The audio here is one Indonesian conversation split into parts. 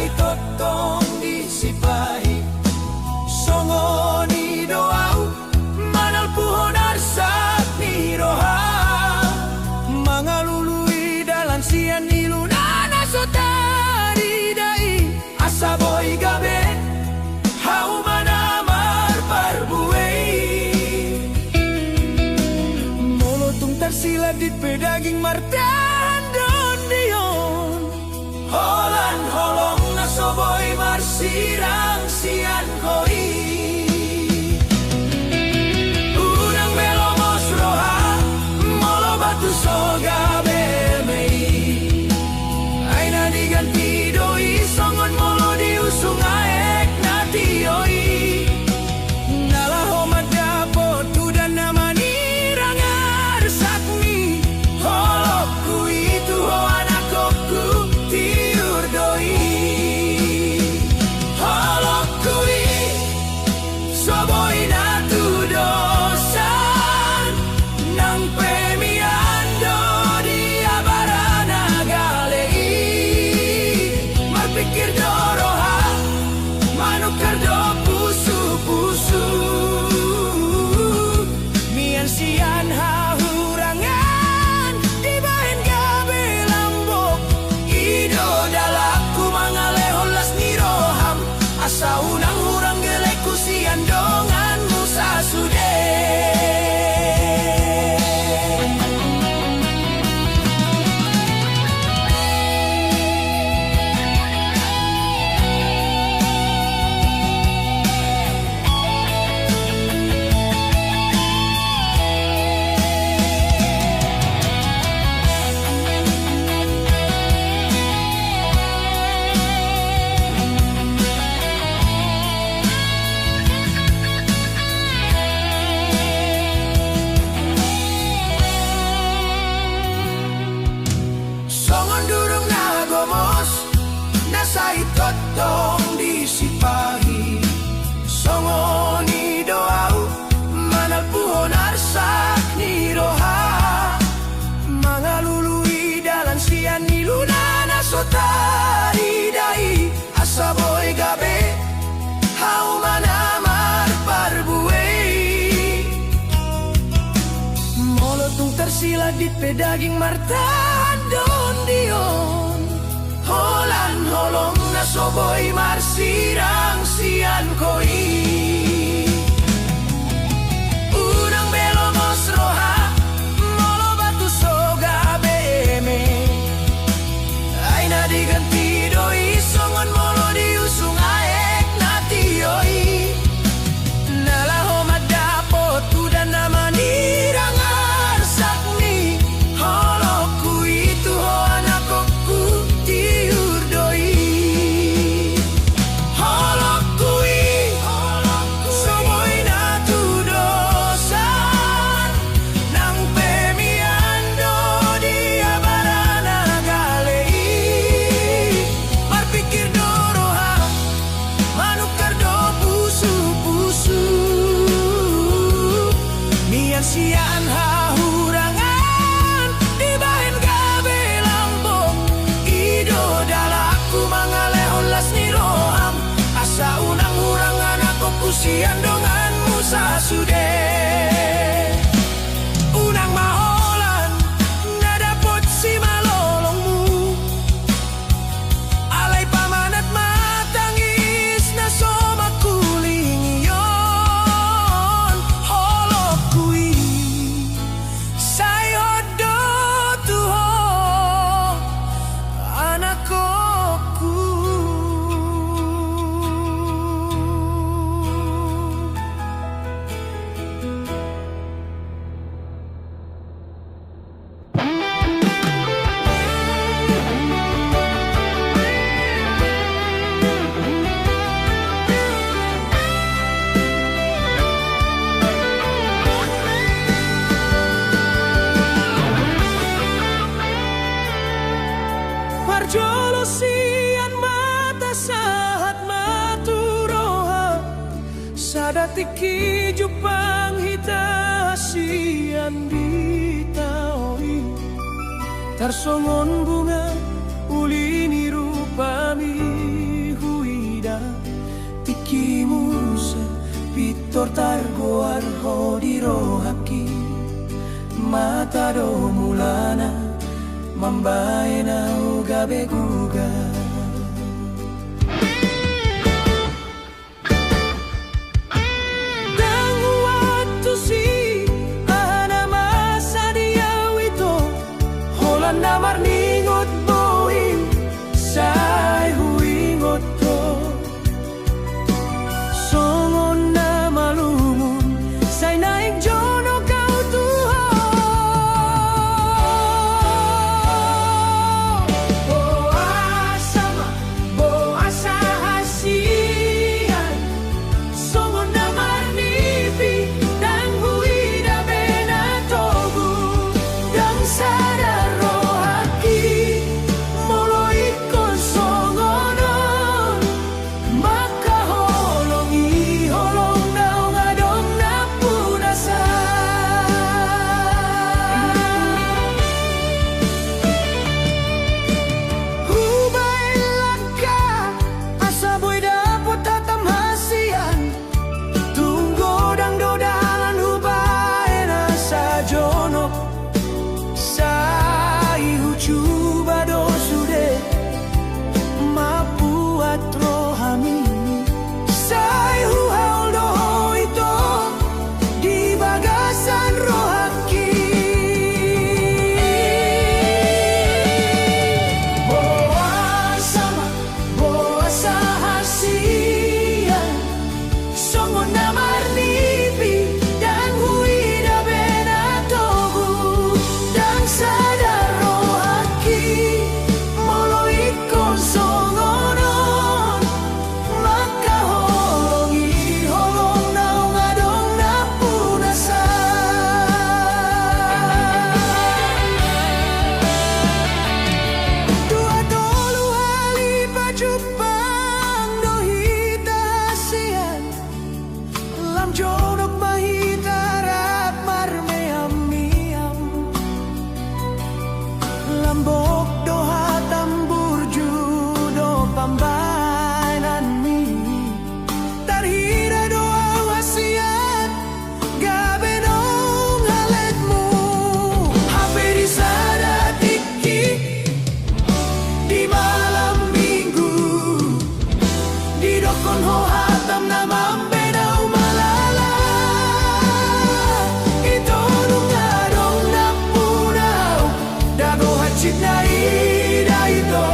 nasay totong disipahi songoni doau manal puhon arsak ni roha mangalului dalan sian iluna nasotari dai asaboy gabe hau manamar parbuei molotung tersilat di pedaging martan don dion holan holong nasoboy marsirang sian koi unang belomos roha molo batu soga belmei aina diganti doi songon molo diusung aek natioi nalaho madapo tudan namani rangar sakmi holokku itu ho anakku tiur doi holokku soboy natu dosan nang pemiando di abarana galei malpikir doroha manukar do pusu-pusu mian sian hahurangan di bahen gabe lambok ido dalaku mangalehon las niroham asa unang hurang geleku sian dongan musa sude songon durung nagomos nasay totong disipahi songoni doau manal puhon arsak ni roha mangalului dalan sian ni luna nasotari dai asaboy gabe hau manamar parbuei molotung tersilat di pedaging martan don dion holan holong nasoboy marsirang sian koi unang belomos roha molo batu soga beme aina diganti doi songon molo diusung aek natioi nalaho madapo tudan namani rangar sakni holokku itu ho anakku tiur doi holokku soboy natu dosan nang pemiando di abarana galei marpikir doroha manukar do pusu-pusu mian sian hahurangan di bahen gabe lambong ido dalaku mangalehon las niroham asa unang hurangan aku sian dongan musa sude unang maholan nadapot si malolongmu alay pamanat matangis na somakulingiyon holokui sayodo tuho anakku Parjolosian mata sahat maturoha sadatiki jupang hitasian ditaoi tarsongon bunga ulini rupami portar goar ho di rohaki mata do mulana mambaena uga beguga dan waktu si ana masa dia wito holan namar ningot boin sai huingot to songon na malungun sai naik jono kau tuha boa sama boa sahasian songon na marnipi dan huida bena togu dan sadar rohaki molo ikon songonon maka holongi holong nau ngadong na punasa hubay laka asa boy dapot tatam hasian tunggo dang dodalan hubay nasa jonok sai hucu bado sude mapuat rohami sai huhal doho ito di bagasan rohaki boa sama boa sahasian songon na marnipi dan huida bena togu dan sadar rohaki molo ikon songonon maka holongi holong nau ngadong na punasa dua tolu hali pajupang dohita hasian lam jonok mahita rap marmeam miam lambok doha tambur judo pambainan mi tarhira doa wasiat gabe dong haletmu hape di sada tiki di malam minggu di dokon ho hatam na mambe dau malala ito nung ngadong na punau dago hachit na ida ito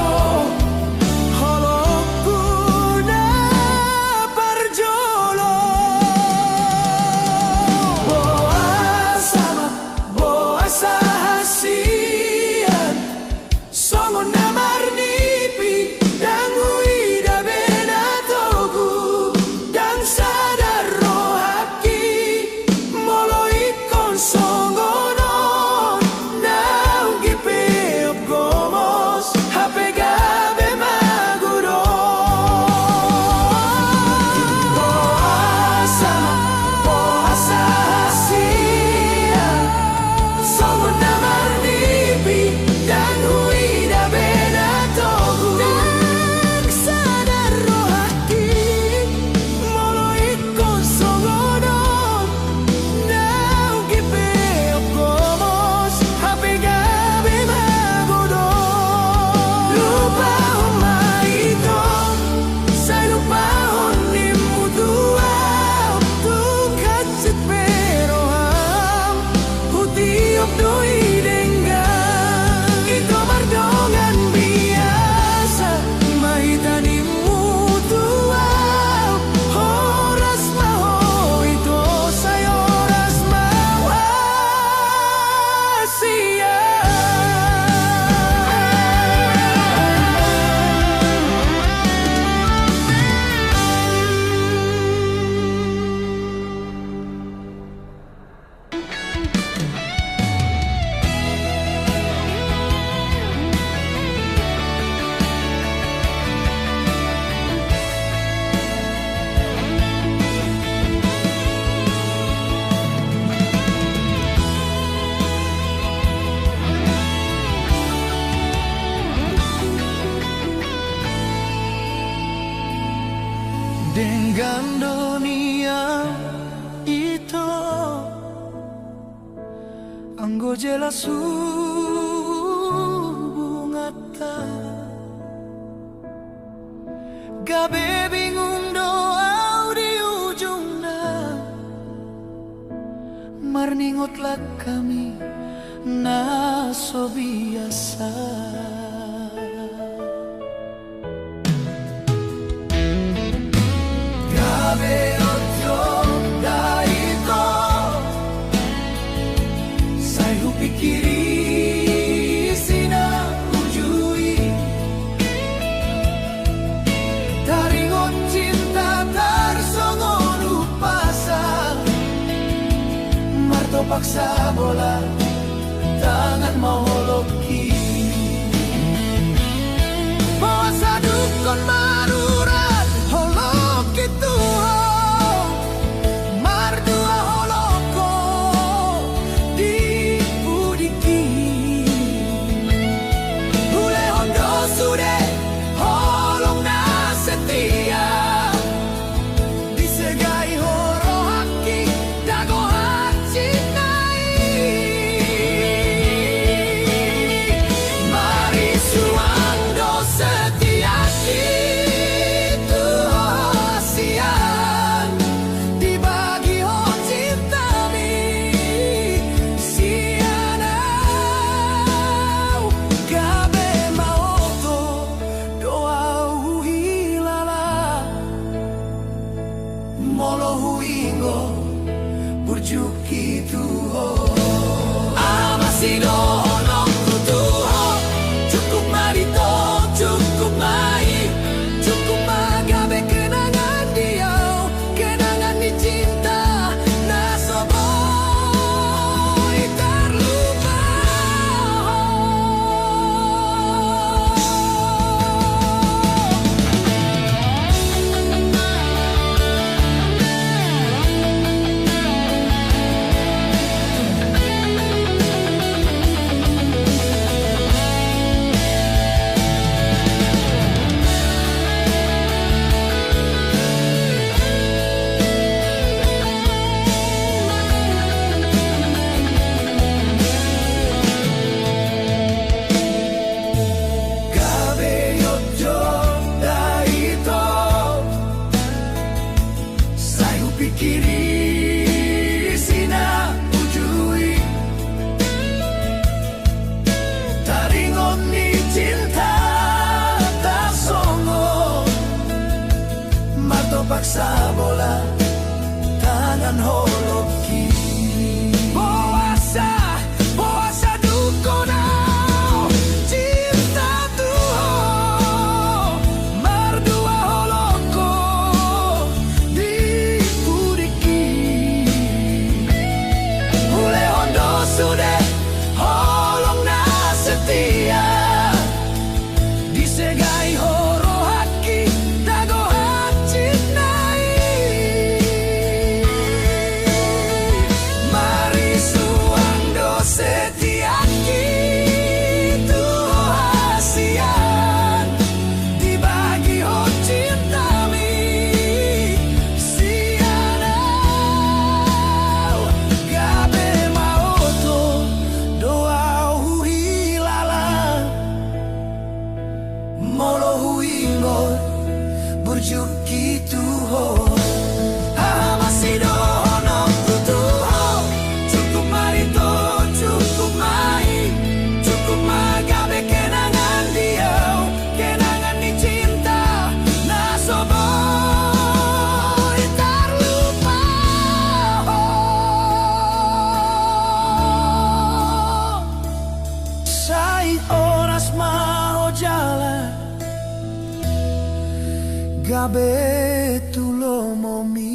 holokku na parjolo boa sama boa sahasian songon na marnipi dan huida bena togu dan sadar rohaki molo ikon songonon nau gipeop gomos hape gabe maguro boa sama boa sahasian songon na marnipi dan huida bena togu dan sadar rohaki molo ikon songonon nau gipeop gomos hape gabe magodo lupa humaito sai lupa honimu duau tukat sit pero ham hutiop doi denggang ito mardongan biasa mahitanimu duau horas maho ito say oras mawasia dengan dunia itu anggo jelas hubungata gabe bingung doa di ujungna marningotlah kami naso biasa gabe ojo daito saya pikiri sina ujui taringot cinta tarsongon upasa marto paksa bola tangan mau loki masa dukun marurat holok itu mardua holoko di budiki bule hondo sude holong na setia disegai horo haki dago haci paksa bola tangan holoki boasa dukonau cinta tuh mardua holoko di budiki bule hondo sude holong na setia disegai horo haki dago haci gabe tulo momi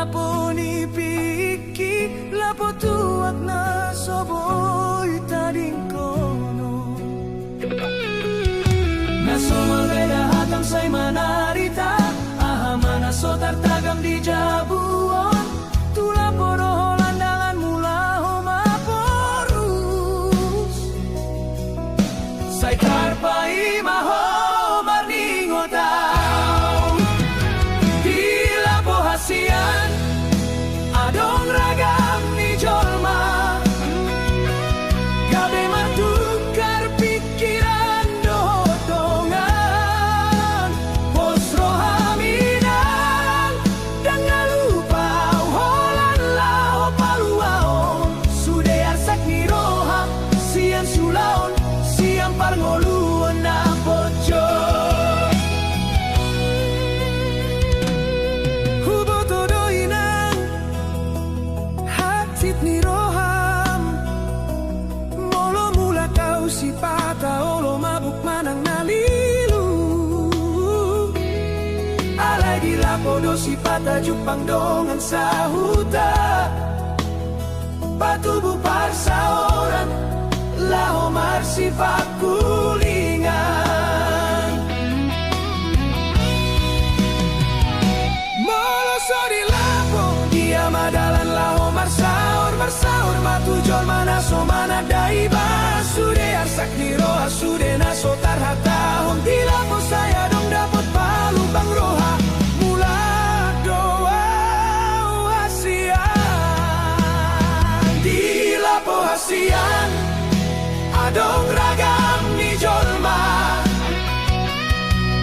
lapo ni piki lapo tuak na soboy tading kono naso malbeda hatang say manarita aha manaso tartagam di jabuon tula poro landangan mula homaporus say karpai maho marningotau bila pohasian adong ragam ni jolma gabe martukar pikiran dohodongan pos rohaminan dan ngalupau holan lao paluaon sude arsak ni roha sian sulaon sian parngoluan na pojo ni roham molo mula kau si pata olo mabuk manang nalilu alay di lapodo si pata jupang dongan sahuta patubu parsa orang laho marsi pakulingan molo so di lapo dia madalan laho marsaor marsaor matu jol mana so mana daiba sude arsak di roha sude naso tarhata hom di lapo saya dong dapat palu bang roha mula doa hasian di lapo hasian adong ragam ni jolma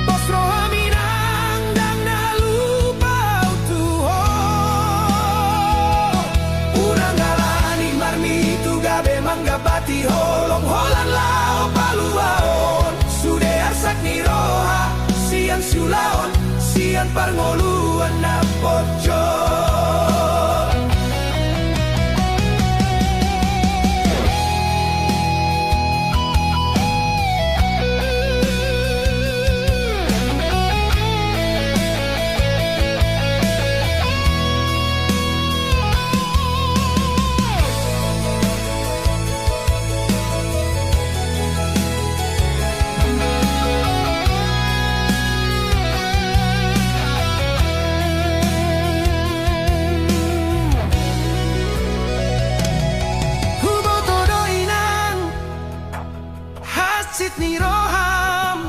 bos roha minang dang nalupau tuho urang galani marmi tu gabe manggapati holong holan lao paluaon sude arsak ni roha sian sulaon sian parngoluan na pojo ni roham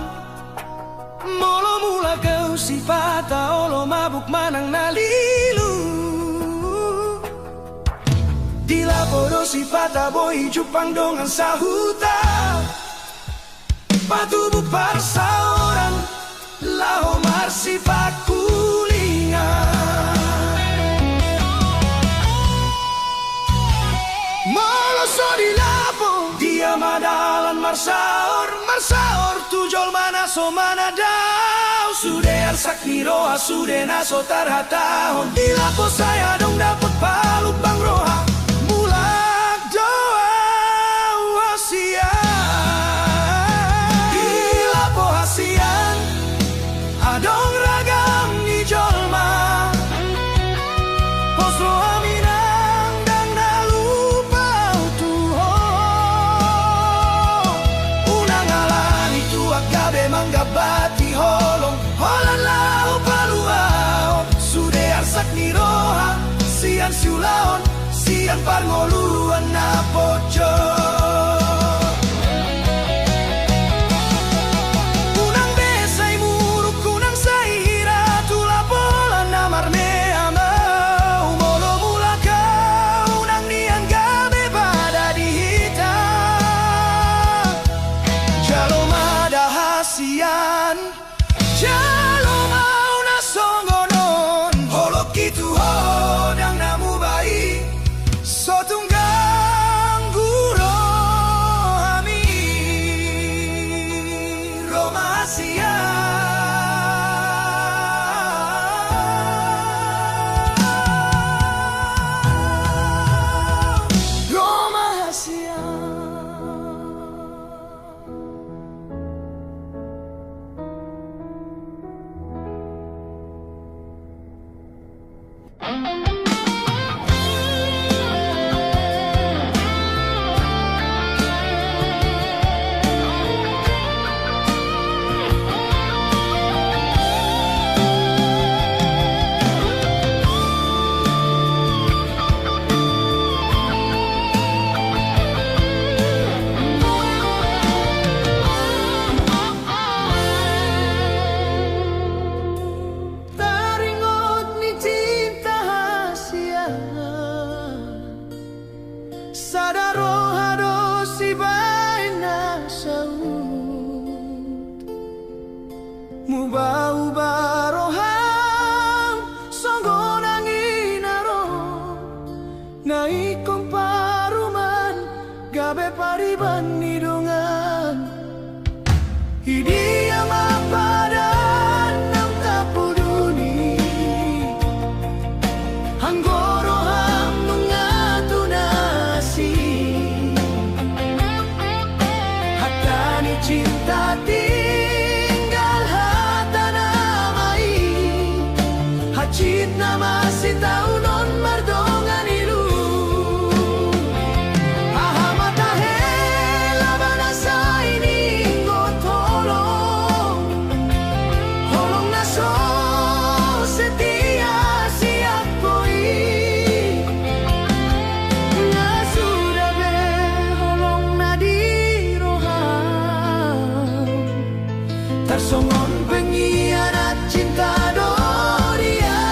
molo mula kau sifata olo mabuk manang nalilu di lapodo sifata boy jupang dongan sahuta patubuk parsa orang laho marsi pakulingan molo so di lapo dia madalan marsaor marsaor tujol mana so mana dau sude arsak ni roha sude naso tarhata hon di lapo saya dong dapat palu bang roha mulak doa hasian di lapo hasian adong ragam ni jolma pos roha minang dang nalupau tuho unang alani tuak gabe manggabati holong holan lao paluao sude arsak ni roha sian sulaon sian parngoluan na pojo unang besay muruk kunang saira tula pola na marne amau molo mula kau unang niang gabe pada dihita jalo mada hasian jalo mau na songgonon holok gitu hodang namu baik so tunggang guro ami romasia romasia pariban nidungan Hidia mapadan ng tapuduni Hanggoro ham nunga tunasi Hatani cinta tinggal hata namai Hacit nama si taunon mardongan ilu Tersongon pengkhianat cinta Doria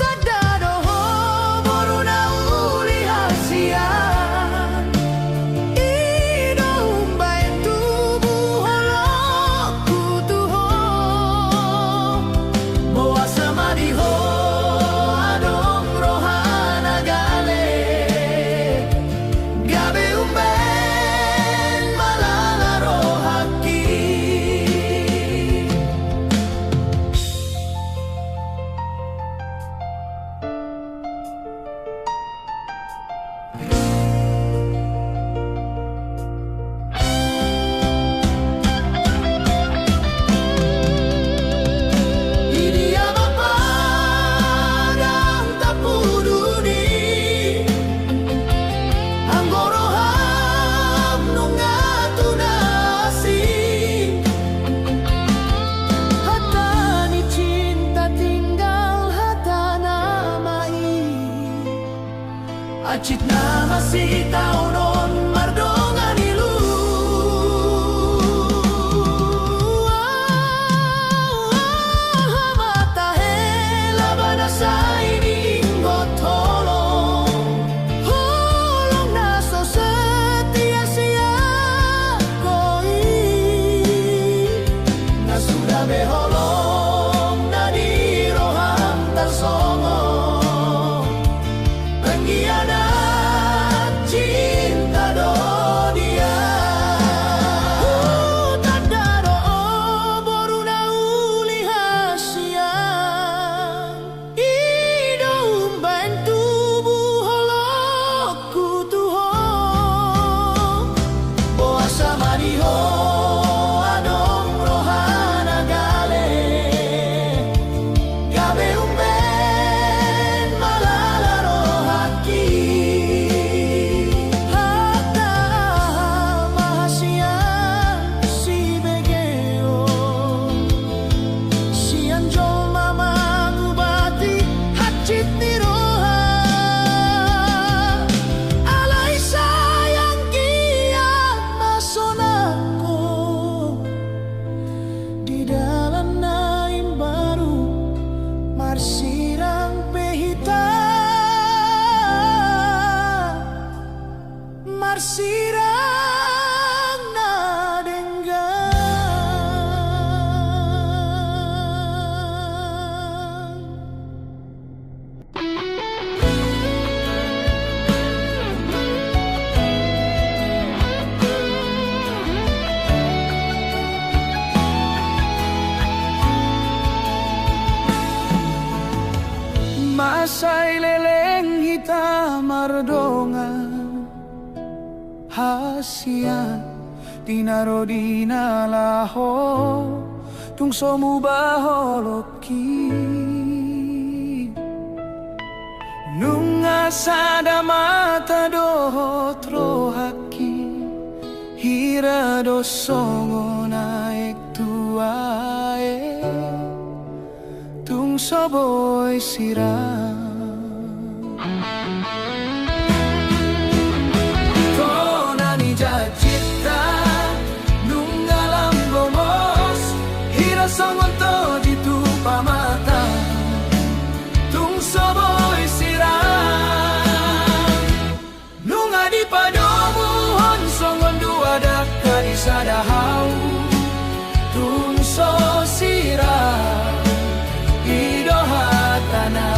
Tada doho boruna uli hasian Ido umbain tubuh holoku tuho Boa sama diho adong rohana gale Gabe Acit nama si taunon mardongan ilu Mata hela banasa ini ngotolong Holong naso setia siap koi Nasudah beholong nadi roham tersongo Pengkhianat cinta Doria Tada doho boruna uli hasian Ido umbain tubuh holoku tuho Boa sama diho adong rohana gale Gabe umben malala rohaki Hatta mahasian si begeo Si anjol mama ngubati hacit ni roha Alay sayang kiat masonako Di dalam naim baru marsirang pehita Marsirang nadenggan Masay leleng hitam mardongan Hasian tinaro dinalaho tung somu baholoki Nunga sada mata doho trohaki Hira dosongo naik tuae Tung soboy siram Konani jacita nunggalam gomos Hira songon to ditu pamata Tung soboy siram Nunga di padomu hon songon dua daka di sadahau Tung so siram Ido hatana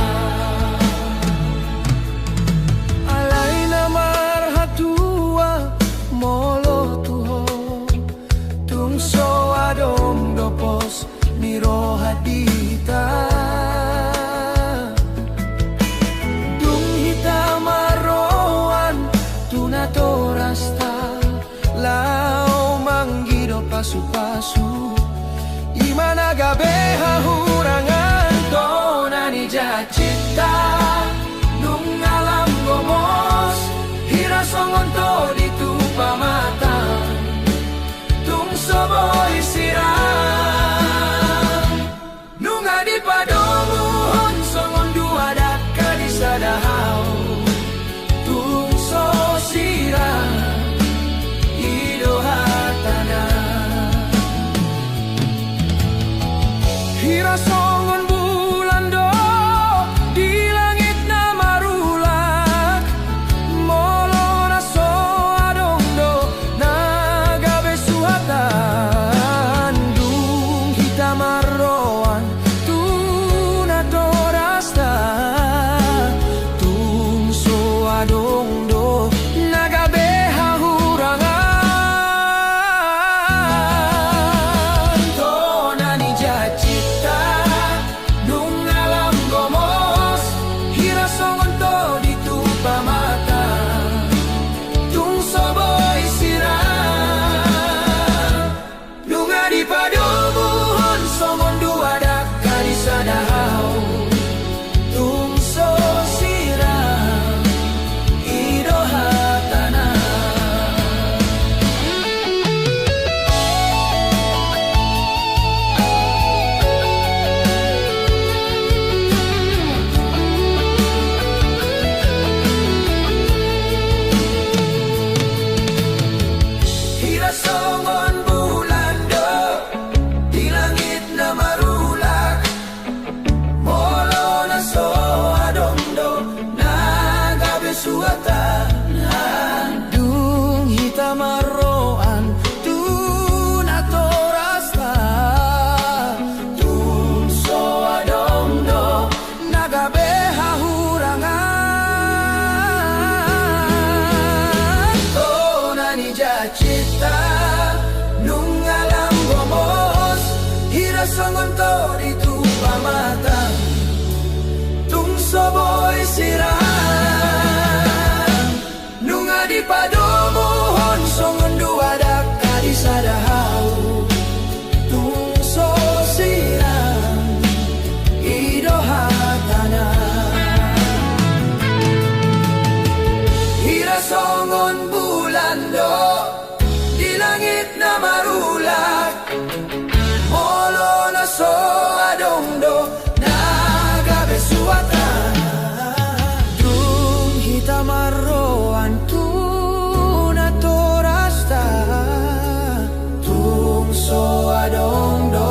hadita dung hita maroan tuna torasta lao manggido pasu-pasu imana gabe hahurangan tonani jacita nung alam gomos hira songon to ditupa mata tung soboy sirang nung adi padomuhon songon dua daka di sadahau tung so sirang ido hatana hira songon bulan do di langit na marulak molo na so adong do nagabe suhatan dung hita marroan tuna torasta tung so adong do nagabe hahurangan tonani jacita nung alam gomos hira songon to ditupa mata tung soboy sirang nung adi padomuhon songon dua daka di sadahau tung so sirang ido hatana hira songon bulan do di langit na marulak molo na so adong do nagabe suatan dung hita maroan tuna torasta tung so adong do nagabe hahurangan tonani jacita nung alam gomos hira songon to ditupa mata tung soboy sirang nung adi padomuhon songon dua daka di sadahau tung so sirang ido hatana hira songon bulan do di langit na marulak molo na so adong do nagabe suatan dung hita marroan tuna torasta tung so adong do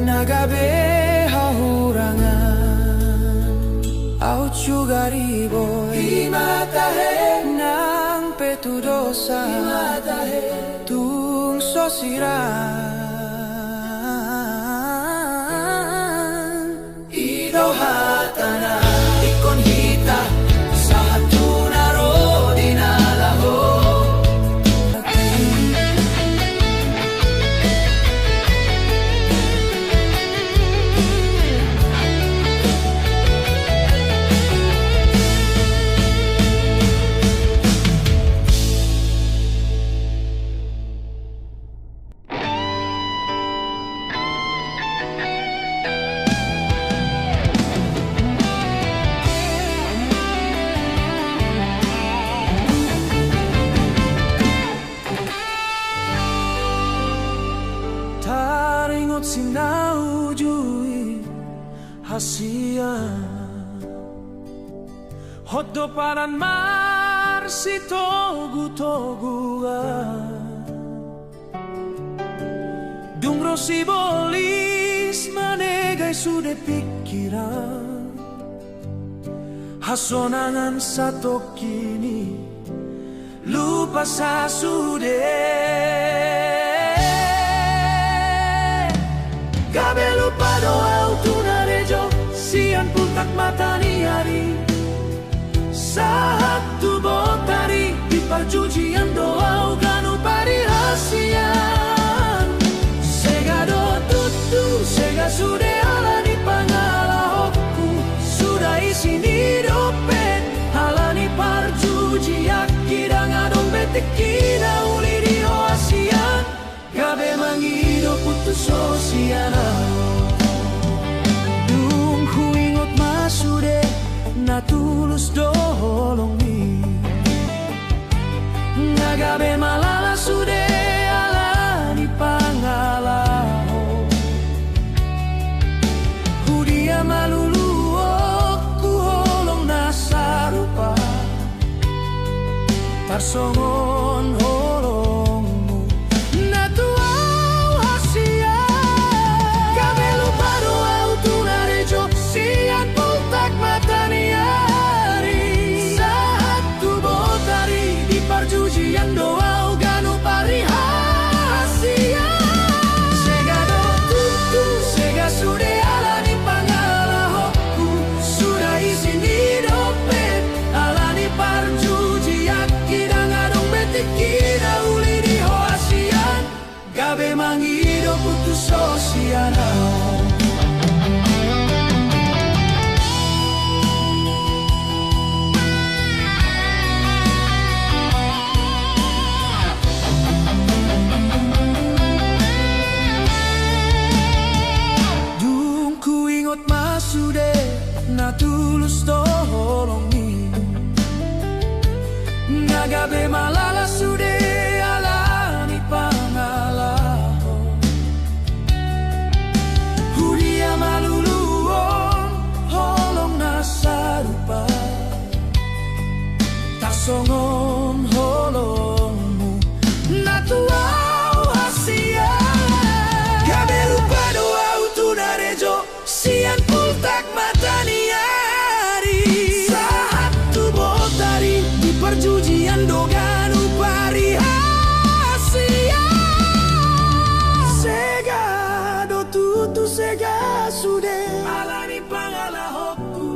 nagabe hahurangan au chugaribo imatahe nang petudosa imatahe tung so sirang ido hatana ikon hita sa hatuna ro dinalaho taringot sinaujui hasia hoddo paran marsi togu-togua dung rosi bolis manegai sude pikiran hasonangan satu kini lupa sa sude gabe lupa doa tunarejo sian putak matani hari saat tu botari di perjujian doa ganu pari hasian sega do tutu sega sude malulu ku holong nasarupa tarsongon holongmu natuau hasia kabelu pado au tunarejo sian pultak mataniari saat tu botari di parjujian doau ganu parihasia segado tutu sega sude alani pangalahoku sudah izin di dompet alani parjujiaki dangadong betikina uli di hoasian gabe mangido putus sosianao sude na tulus tolongi nagabe malala sude alani pangalaho hudia maluluon holong nasarupa tarsongon holongmu natuau hasia gabe lupa doau tunarejo sian pultak mataniari saat tu botari di perjujian doganu parihasia sega do tutu sega sude alani pangalahoku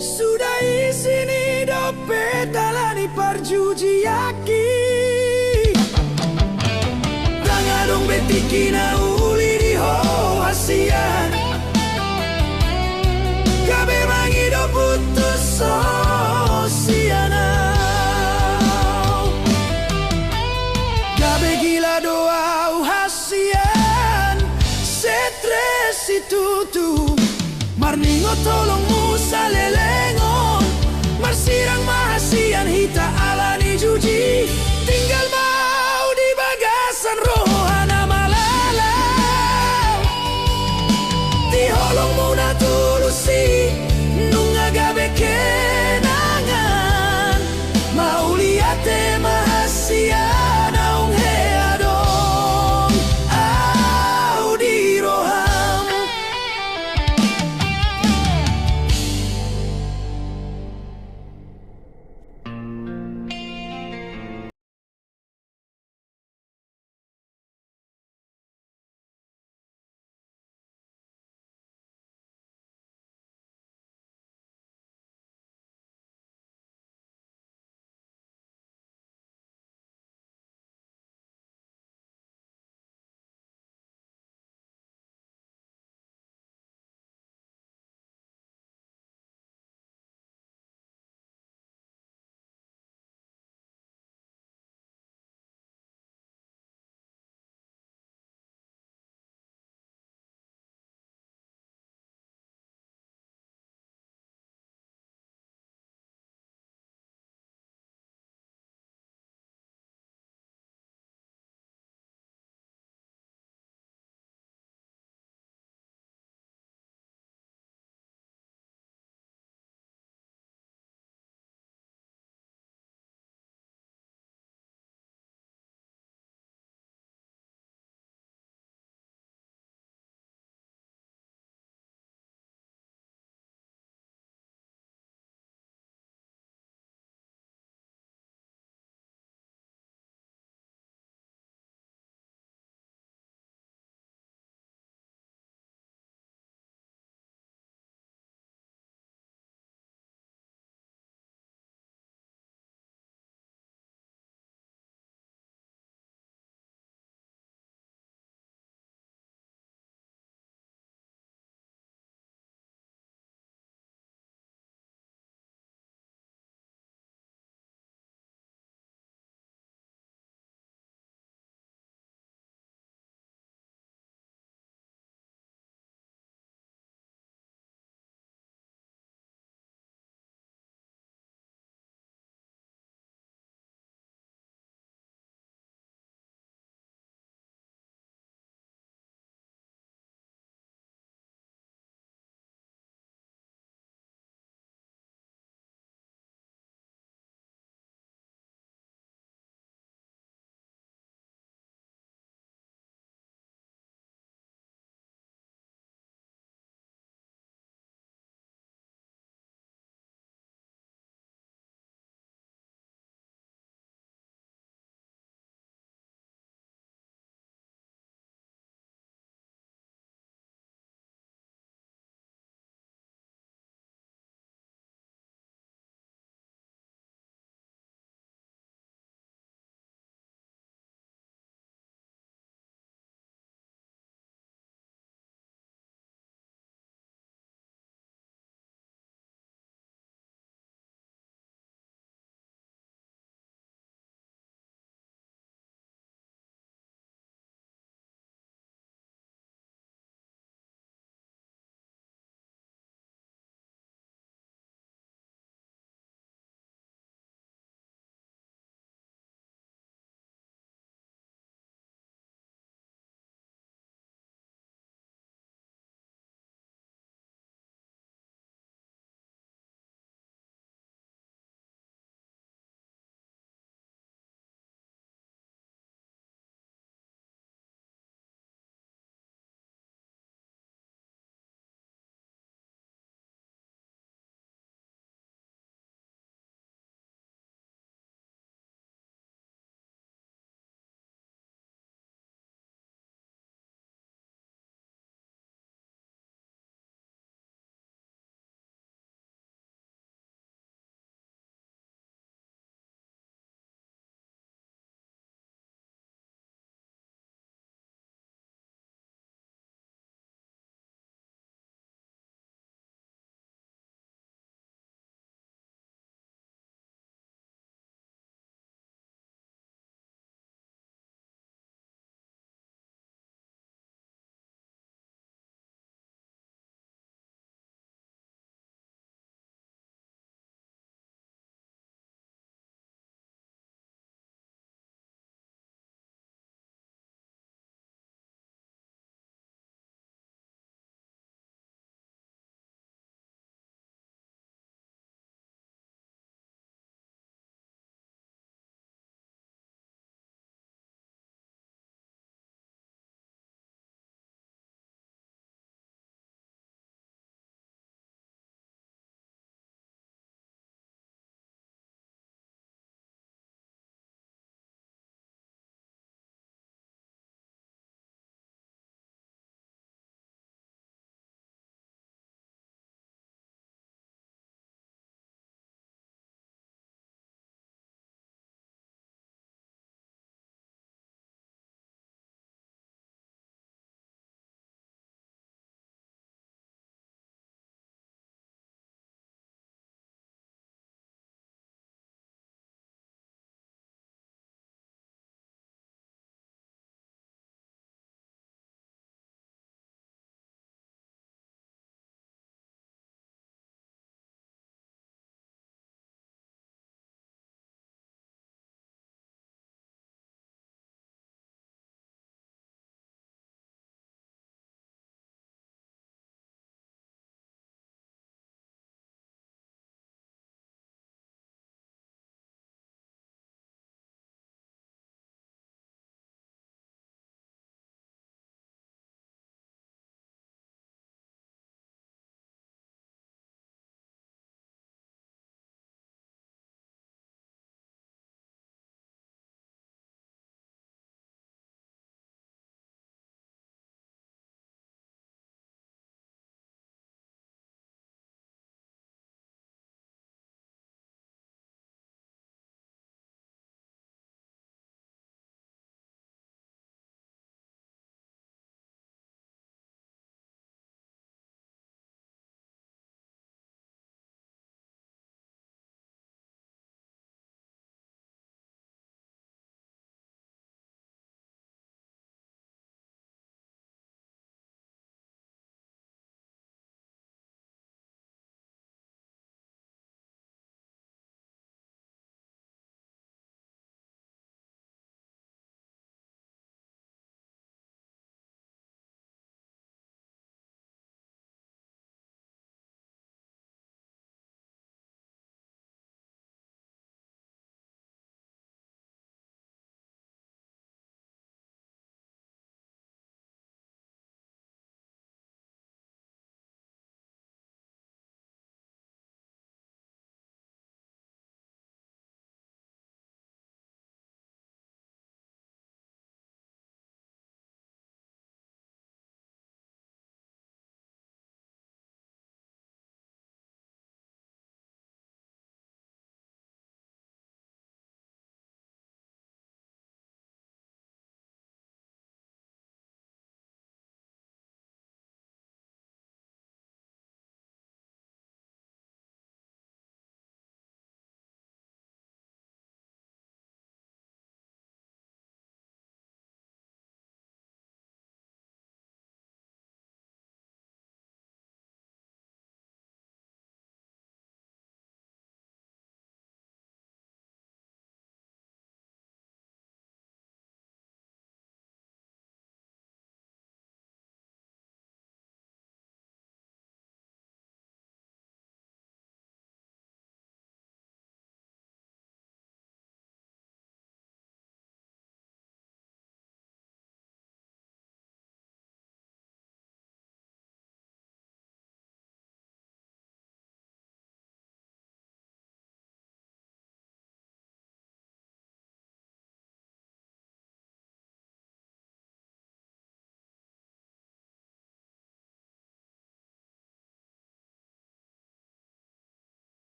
sudah isini dompet alani parjujiaki dangadong betikina uli di hoasian gabe mangido putus sosianau gabe gila doau hasian setres itu tu marningo tolongmu salele